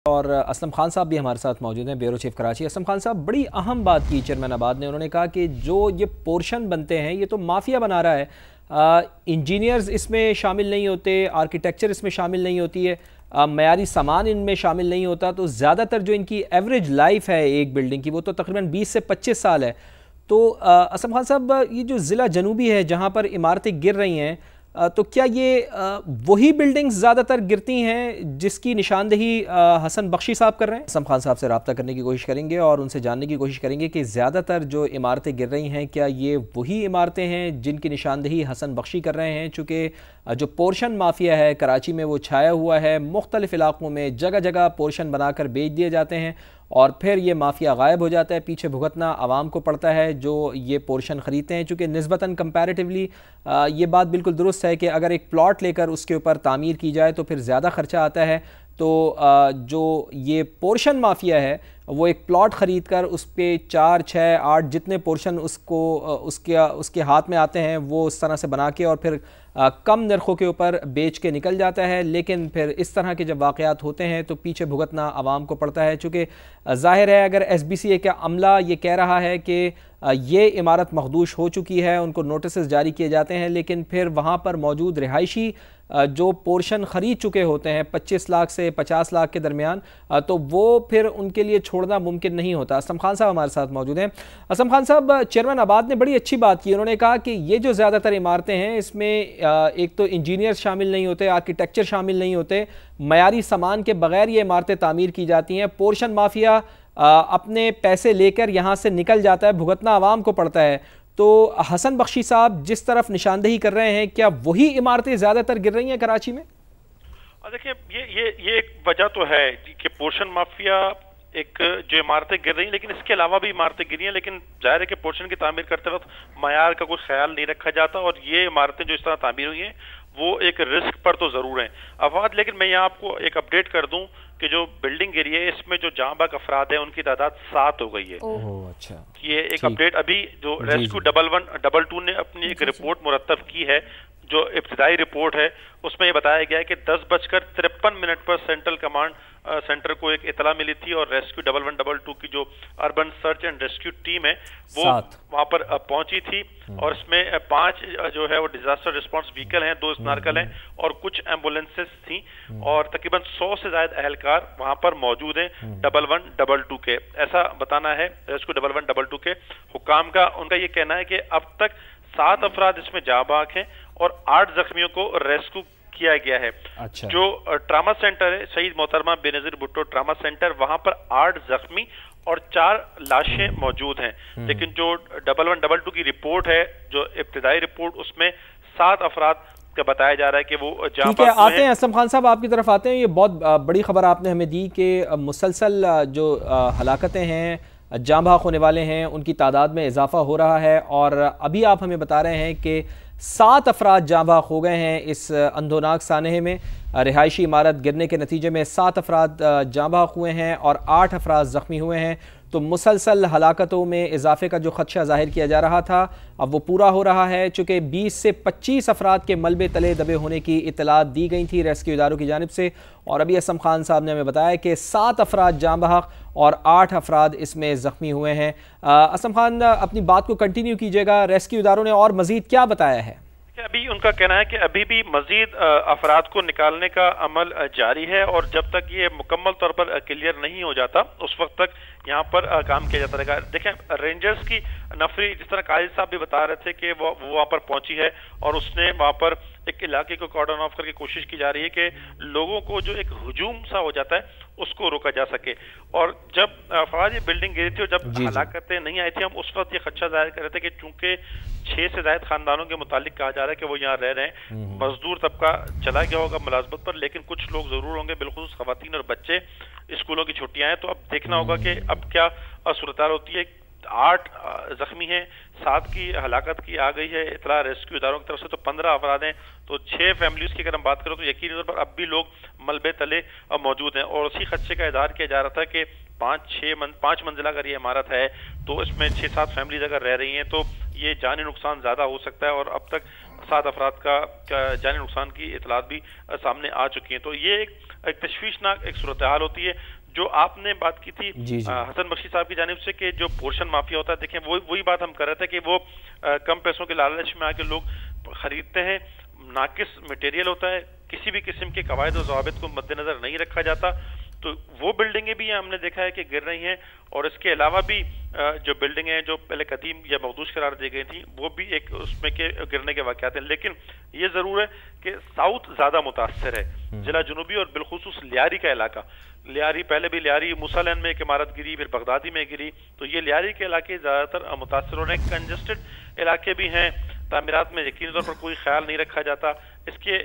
اور اسلم خان صاحب بھی ہمارے ساتھ موجود ہیں، بیورو چیف کراچی۔ اسلم خان صاحب، بڑی اہم بات کی چیئرمین آباد نے، انہوں نے کہا کہ جو یہ پورشن بنتے ہیں یہ تو مافیا بنا رہا ہے، انجینئرز اس میں شامل نہیں ہوتے، آرکیٹیکچر اس میں شامل نہیں ہوتی ہے، معیاری سامان ان میں شامل نہیں ہوتا، تو زیادہ تر جو ان کی ایوریج لائف ہے ایک بلڈنگ کی وہ تو تقریباً 20 سے 25 سال ہے۔ تو اسلم خان صاحب، یہ جو ضلع جنوبی ہے جہاں پر عمارتیں گر رہی ہیں، تو کیا یہ وہی بلڈنگز زیادہ تر گرتی ہیں جس کی نشاندہی حسن بخشی صاحب کر رہے ہیں؟ اسلم خان صاحب سے رابطہ کرنے کی کوشش کریں گے اور ان سے جاننے کی کوشش کریں گے کہ زیادہ تر جو عمارتیں گر رہی ہیں کیا یہ وہی عمارتیں ہیں جن کی نشاندہی حسن بخشی کر رہے ہیں، چونکہ جو پورشن مافیا ہے کراچی میں وہ چھایا ہوا ہے، مختلف علاقوں میں جگہ جگہ پورشن بنا کر بیچ دیے جاتے ہیں اور پھر یہ مافیا غائب ہو جاتا ہے، پیچھے بھگتنا عوام کو پڑتا ہے جو یہ پورشن خریدتے ہیں، چونکہ نسبتاً کمپیریٹیولی یہ بات بالکل درست ہے کہ اگر ایک پلاٹ لے کر اس کے اوپر تعمیر کی جائے تو پھر زیادہ خرچہ آتا ہے، تو جو یہ پورشن مافیا ہے وہ ایک پلاٹ خرید کر اس پہ 4، 6، 8 جتنے پورشن اس کے ہاتھ میں آتے ہیں وہ اس طرح سے بنا کے اور پھر کم نرخوں کے اوپر بیچ کے نکل جاتا ہے، لیکن پھر اس طرح کے جب واقعات ہوتے ہیں تو پیچھے بھگتنا عوام کو پڑتا ہے، چونکہ ظاہر ہے اگر ایس بی سی اے کا عملہ یہ کہہ رہا ہے کہ یہ عمارت مخدوش ہو چکی ہے، ان کو نوٹسز جاری کیے جاتے ہیں، لیکن پھر وہاں پر موجود رہائشی جو پورشن خرید چکے ہوتے ہیں 25 لاکھ سے 50 لاکھ کے درمیان، تو وہ پھر ان کے لیے چھوڑنا ممکن نہیں ہوتا۔ اسلم خان صاحب ہمارے ساتھ موجود ہیں۔ اسلم خان صاحب، چیئرمین آباد نے بڑی اچھی بات کی، انہوں نے کہا کہ یہ جو زیادہ تر عمارتیں ہیں اس میں ایک تو انجینئر شامل نہیں ہوتے، آرکیٹیکچر شامل نہیں ہوتے، معیاری سامان کے بغیر یہ عمارتیں تعمیر کی جاتی ہیں، پورشن مافیا اپنے پیسے لے کر یہاں سے نکل جاتا ہے، بھگتنا عوام کو پڑتا ہے۔ تو حسن بخشی صاحب جس طرف نشاندہی کر رہے ہیں، کیا وہی عمارتیں زیادہ تر گر رہی ہیں کراچی میں؟ دیکھیں، یہ ایک وجہ تو ہے کہ پورشن مافیا ایک جو عمارتیں گر رہی ہیں، لیکن اس کے علاوہ بھی عمارتیں گری ہیں، لیکن ظاہر ہے کہ پورشن کی تعمیر کرتے وقت معیار کا کوئی خیال نہیں رکھا جاتا، اور یہ عمارتیں جو اس طرح تعمیر ہوئی ہیں وہ ایک رسک پر تو ضرور ہیں افواد۔ لیکن میں یہاں آپ کو ایک اپڈیٹ کر دوں کہ جو بلڈنگ گری ہے اس میں جو جاں بحق افراد ہیں ان کی تعداد 7 ہو گئی ہے۔ اچھا، یہ ایک اپڈیٹ ابھی جو ریسکیو 1122 نے اپنی ایک رپورٹ مرتب کی ہے، جو ابتدائی رپورٹ ہے اس میں یہ بتایا گیا ہے کہ 10:53 پر سینٹرل کمانڈ سینٹر کو ایک اطلاع ملی تھی، اور ریسکیو 1122 کی جو urban search and rescue team ہے وہ وہاں پر پہنچی تھی، اور اس میں 5 جو ہے وہ ڈیزاسٹر رسپانس وہیکل ہیں، 2 اسنارکل ہیں اور کچھ ایمبولینسز تھیں، اور تقریباً 100 سے زائد اہلکار وہاں پر موجود ہیں 1122 کے۔ ایسا بتانا ہے ریسکیو 1122 کے حکام کا۔ ان کا یہ کہنا ہے کہ اب تک 7 افراد اس میں جاں بحق ہیں اور 8 زخمیوں کو ریسکیو کیا گیا ہے۔ جو ٹراما سینٹر ہے شہید محترمہ بے نظیر بھٹو ٹراما سینٹر، وہاں پر 8 زخمی اور 4 لاشیں موجود ہیں، لیکن جو 1122 کی رپورٹ ہے، جو ابتدائی رپورٹ، اس میں 7 افراد کا بتایا جا رہا ہے کہ وہ جاں بحق ہیں۔ آتے ہیں اسلم خان صاحب، آپ کی طرف آتے ہیں۔ یہ بہت بڑی خبر آپ نے ہمیں دی کہ مسلسل جو ہلاکتیں ہیں، جاں بحق ہونے والے ہیں، ان کی تعداد میں اضافہ ہو رہا ہے، اور ابھی آپ ہمیں بتا رہے ہیں کہ 7 افراد جاں بحق ہو گئے ہیں اس اندھوناک سانحے میں۔ رہائشی عمارت گرنے کے نتیجے میں 7 افراد جاں بحق ہوئے ہیں اور 8 افراد زخمی ہوئے ہیں، تو مسلسل ہلاکتوں میں اضافے کا جو خدشہ ظاہر کیا جا رہا تھا اب وہ پورا ہو رہا ہے، چونکہ 20 سے 25 افراد کے ملبے تلے دبے ہونے کی اطلاعات دی گئی تھی ریسکیو اداروں کی جانب سے، اور ابھی اسلم خان صاحب نے ہمیں بتایا کہ 7 افراد جاں بحق اور 8 افراد اس میں زخمی ہوئے ہیں۔ اسلم خان، اپنی بات کو کنٹینیو کیجیے گا، ریسکیو اداروں نے اور مزید کیا بتایا ہے؟ ابھی ان کا کہنا ہے کہ ابھی بھی مزید افراد کو نکالنے کا عمل جاری ہے، اور جب تک یہ مکمل طور پر کلیئر نہیں ہو جاتا اس وقت تک یہاں پر کام کیا جاتا رہے گا۔ دیکھیں، رینجرز کی نفری، جس طرح قائد صاحب بھی بتا رہے تھے کہ وہ وہاں پر پہنچی ہے اور اس نے وہاں پر ایک علاقے کو کارڈن آف کر کے کوشش کی جا رہی ہے کہ لوگوں کو جو ایک ہجوم سا ہو جاتا ہے اس کو روکا جا سکے۔ اور جب افراد یہ بلڈنگ گری تھی اور جب ہلاکتیں نہیں آئی تھی، ہم اس وقت یہ خدشہ ظاہر کر رہے تھے کہ چونکہ 6 سے زائد خاندانوں کے متعلق کہا جا رہا ہے کہ وہ یہاں رہ رہے ہیں، مزدور طبقہ چلا گیا ہوگا ملازمت پر، لیکن کچھ لوگ ضرور ہوں گے، بالخصوص خواتین اور بچے۔ اسکولوں کی چھٹیاں ہیں، تو اب دیکھنا ہوگا کہ اب کیا صورتحال ہوتی ہے۔ 8 زخمی ہیں، 7 کی ہلاکت کی آ گئی ہے اطلاع ریسکیو اداروں کی طرف سے، تو 15 افراد ہیں، تو 6 فیملیز کی اگر ہم بات کریں تو یقینی طور پر اب بھی لوگ ملبے تلے موجود ہیں، اور اسی خدشے کا اظہار کیا جا رہا تھا کہ 5 منزلہ اگر یہ عمارت ہے تو اس میں 6-7 فیملیز اگر رہ رہی ہیں تو یہ جانی نقصان زیادہ ہو سکتا ہے، اور اب تک 7 افراد کا جانی نقصان کی اطلاعات بھی سامنے آ چکی ہیں. تو یہ ایک تشویشناک ایک صورتحال ہوتی ہے. جو آپ نے بات کی تھی حسن بخشی صاحب کی جانب سے کہ جو پورشن مافیا ہوتا ہے، دیکھیں وہی بات ہم کر رہے تھے کہ وہ کم پیسوں کے لالچ میں آ کے لوگ خریدتے ہیں، ناقص مٹیریل ہوتا ہے، کسی بھی قسم کے قواعد و ضوابط کو مد نظر نہیں رکھا جاتا، تو وہ بلڈنگیں بھی ہم نے دیکھا ہے کہ گر رہی ہیں. اور اس کے علاوہ بھی جو بلڈنگیں ہیں جو پہلے قدیم یا مخدوش قرار دی گئی تھیں وہ بھی ایک اس میں کے گرنے کے واقعات ہیں. لیکن یہ ضرور ہے کہ ساؤتھ زیادہ متاثر ہے، ضلع جنوبی اور بالخصوص لیاری کا علاقہ. لیاری پہلے بھی لیاری موسیٰ لین میں ایک عمارت گری، پھر بغدادی میں گری، تو یہ لیاری کے علاقے زیادہ تر متاثر ہو رہے ہیں. کنجسٹڈ علاقے بھی ہیں، تعمیرات میں یقینی طور پر کوئی خیال نہیں رکھا جاتا. اس کے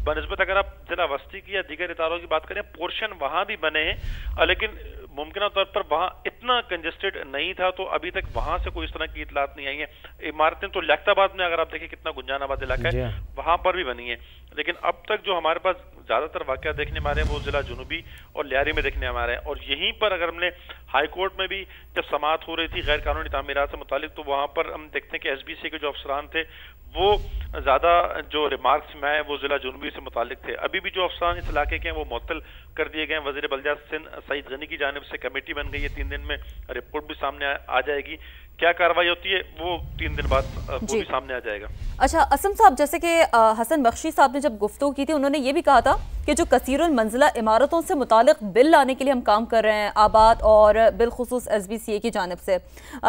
بنسبت اگر آپ ضلع وسطی کی یا دیگر اداروں کی بات کریں، پورشن وہاں بھی بنے ہیں لیکن ممکنہ طور پر وہاں اتنا کنجسٹڈ نہیں تھا، تو ابھی تک وہاں سے کوئی اس طرح کی اطلاعات نہیں آئی ہیں. عمارتیں تو لیاقت آباد میں اگر آپ دیکھیں کتنا گنجان آباد علاقہ ہے وہاں پر بھی بنی ہیں، لیکن اب تک جو ہمارے پاس زیادہ تر واقعات دیکھنے میں آ رہے ہیں وہ ضلع جنوبی اور لیاری میں دیکھنے میں آ رہے ہیں. اور یہیں پر اگر ہم نے ہائی کورٹ میں بھی جب سماعت ہو رہی تھی غیر قانونی تعمیرات سے متعلق، تو وہاں پر ہم دیکھتے ہیں کہ ایس بی سی کے جو افسران تھے وہ زیادہ جو ریمارکس میں آئے وہ ضلع جنوبی سے متعلق تھے. ابھی بھی جو افسران اس علاقے کے ہیں وہ معطل کر دیے گئے ہیں. وزیر بلدیات سندھ سعید غنی کی جانب سے کمیٹی بن گئی ہے، 3 دن میں رپورٹ بھی سامنے آ جائے گی. کیا کاروائی ہوتی ہے وہ 3 دن بعد وہ بھی سامنے آ جائے گا. اچھا اسم صاحب، جیسے کہ حسن بخشی صاحب نے جب گفتگو کی تھی انہوں نے یہ بھی کہا تھا کہ جو کثیر المنزلہ عمارتوں سے متعلق بل لانے کے لیے ہم کام کر رہے ہیں آباد اور بالخصوص ایس بی سی اے کی جانب سے،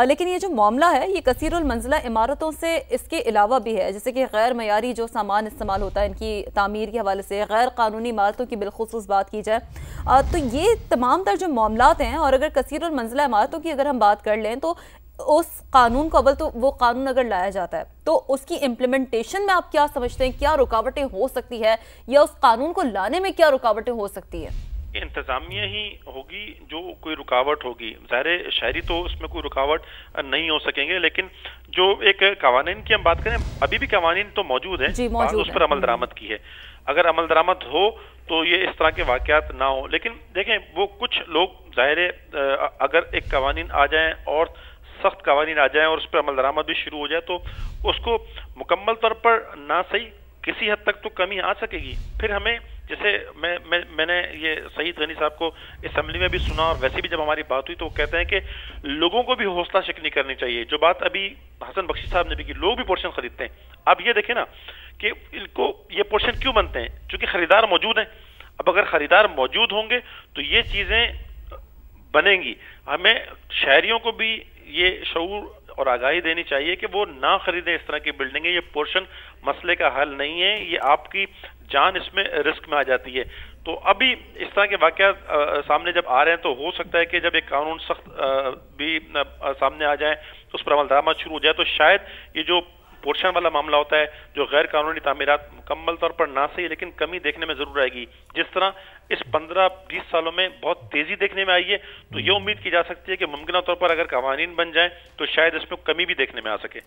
لیکن یہ جو معاملہ ہے یہ کثیر المنزلہ عمارتوں سے اس کے علاوہ بھی ہے، جیسے کہ غیر معیاری جو سامان استعمال ہوتا ہے ان کی تعمیر کے حوالے سے، غیر قانونی عمارتوں کی بالخصوص بات کی جائے تو یہ تمام تر جو معاملات ہیں. اور اگر کثیر المنزلہ عمارتوں کی اگر ہم بات کر لیں تو اس قانون کو اول تو وہ قانون اگر لایا جاتا ہے تو اس کی امپلیمنٹیشن میں آپ کیا سمجھتے ہیں، کیا رکاوٹیں ہو سکتی ہے یا اس قانون کو لانے میں کیا رکاوٹیں ہو سکتی ہے؟ انتظامیہ ہی ہوگی جو کوئی رکاوٹ ہوگی. ظاہر شہری تو اس میں کوئی رکاوٹ نہیں ہو سکیں گے، لیکن جو ایک قوانین کی ہم بات کریں ابھی بھی قوانین تو موجود ہیں، اس پر عمل درآمد کی ہے. اگر عمل درآمد ہو تو یہ اس طرح کے واقعات نہ ہو. لیکن دیکھیں وہ کچھ لوگ ظاہر اگر ایک قوانین آ جائیں اور سخت قوانین آ جائیں اور اس پر عمل درآمد بھی شروع ہو جائے تو اس کو مکمل طور پر نہ صحیح کسی حد تک تو کمی آ سکے گی. پھر ہمیں جیسے میں نے یہ سعید غنی صاحب کو اسمبلی میں بھی سنا اور ویسے بھی جب ہماری بات ہوئی تو وہ کہتے ہیں کہ لوگوں کو بھی حوصلہ شکنی کرنی چاہیے. جو بات ابھی حسن بخشی صاحب نے بھی کی، لوگ بھی پورشن خریدتے ہیں. اب یہ دیکھیں نا کہ ان کو یہ پورشن کیوں بنتے ہیں؟ چونکہ خریدار موجود ہیں. اب اگر خریدار موجود ہوں گے تو یہ چیزیں بنیں گی. ہمیں شہریوں کو بھی یہ شعور اور آگاہی دینی چاہیے کہ وہ نہ خریدیں اس طرح کی بلڈنگیں. یہ پورشن مسئلے کا حل نہیں ہے، یہ آپ کی جان اس میں رسک میں آ جاتی ہے. تو ابھی اس طرح کے واقعات سامنے جب آ رہے ہیں تو ہو سکتا ہے کہ جب ایک قانون سخت بھی سامنے آ جائے تو اس پر عمل درآمد شروع ہو جائے تو شاید یہ جو پورشن والا معاملہ ہوتا ہے، جو غیر قانونی تعمیرات مکمل طور پر نہ صحیح لیکن کمی دیکھنے میں ضرور آئے گی. جس طرح اس 15-20 سالوں میں بہت تیزی دیکھنے میں آئی ہے تو یہ امید کی جا سکتی ہے کہ ممکنہ طور پر اگر قوانین بن جائیں تو شاید اس میں کمی بھی دیکھنے میں آ سکے.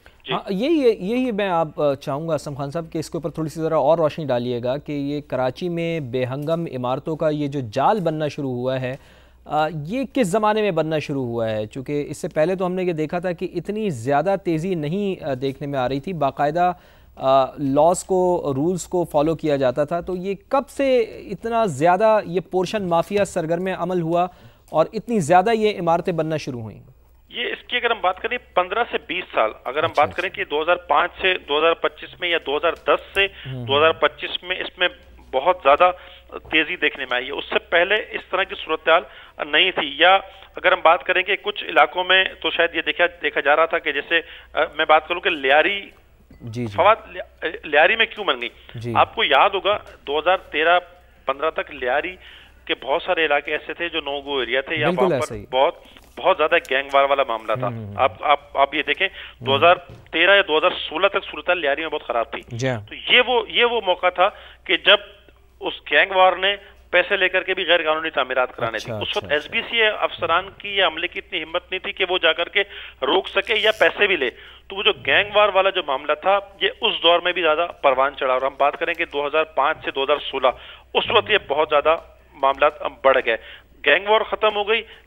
یہی میں آپ چاہوں گا اسم خان صاحب کہ اس کے اوپر تھوڑی سی ذرا اور روشنی ڈالیے گا کہ یہ کراچی میں بے ہنگم عمارتوں کا یہ جو جال بننا شروع ہوا ہے یہ کس زمانے میں بننا شروع ہوا ہے؟ چونکہ اس سے پہلے تو ہم نے یہ دیکھا تھا کہ اتنی زیادہ تیزی نہیں دیکھنے میں آ رہی تھی، باقاعدہ لاز کو رولز کو فالو کیا جاتا تھا. تو یہ کب سے اتنا زیادہ یہ پورشن مافیا سرگرم عمل ہوا اور اتنی زیادہ یہ عمارتیں بننا شروع ہوئیں؟ یہ اس کی اگر ہم بات کریں 15 سے 20 سال اگر ہم بات کریں کہ 2005 سے 2025 میں یا 2010 سے 2025 میں اس میں بہت زیادہ تیزی دیکھنے میں آئی ہے. اس سے پہلے اس طرح کی صورتحال نہیں تھی. یا اگر ہم بات کریں کہ کچھ علاقوں میں تو شاید یہ دیکھا جا رہا تھا کہ جیسے میں بات کروں کہ لیاری فواد لیاری میں کیوں بن گئی. آپ کو یاد ہوگا 2013-15 تک لیاری کے بہت سارے علاقے ایسے تھے جو نو گو ایریا تھے یا وہاں پر بہت زیادہ گینگ وار والا معاملہ تھا. آپ یہ دیکھیں 2013 یا 2016 تک صورتحال لیاری میں بہت خراب تھی. تو یہ وہ موقع تھا کہ جب اس گینگ وار نے پیسے لے کر کے بھی غیر قانونی تعمیرات کرانے تھی. اس وقت ایس بی سی افسران کی یا عملے کی اتنی ہمت نہیں تھی کہ وہ جا کر کے روک سکے یا پیسے بھی لے. تو وہ جو گینگ وار والا جو معاملہ تھا یہ اس دور میں بھی زیادہ پروان چڑھا. اور ہم بات کریں کہ 2005 سے 2016 اس وقت یہ بہت زیادہ معاملات بڑھ گئے. گینگ وار ختم ہو گئی